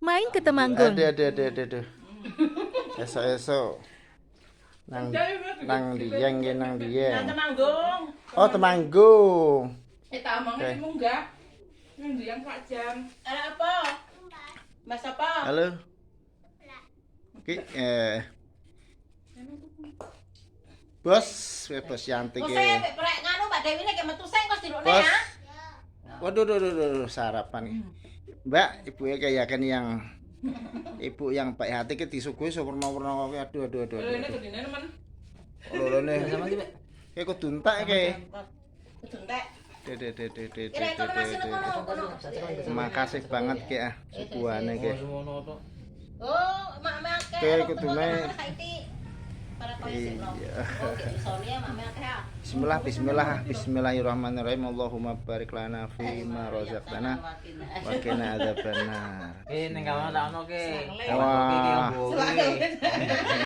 Main ke Temanggung. Aduh. Esok. Nang Dieng nggih nang Dieng. Nang Temanggung. Oh, Temanggung. Tamange munggah. Nang Dieng Pak Jam. Ada apa? Mas apa? Halo. Ki Bos Yanti Kok ki. saya prek nganu Mbak Dewi nek metu sing kok dilukne Bos. ya. Waduh, sarapan. Mbak, ibunya kayak yang ibu yang baik hati ki disuguhi sempurna-purna kok. Aduh. Ini gedine nemen. Lolone. Sama iki, Pak. Kayak kudu entek ki. Kudu entek. Dede. Kira kono masih kono. Makasih banget ki suguhane ki. Oh, mak akeh. Oke, kudune. Para koyo sik. Oh, isone ya mak akeh. Bismillahirrahmanirrahim. Allahumma barik lana fi ma razaqtana wa qina adzabannar. Ning kawan tak ono ki. Wah. Ki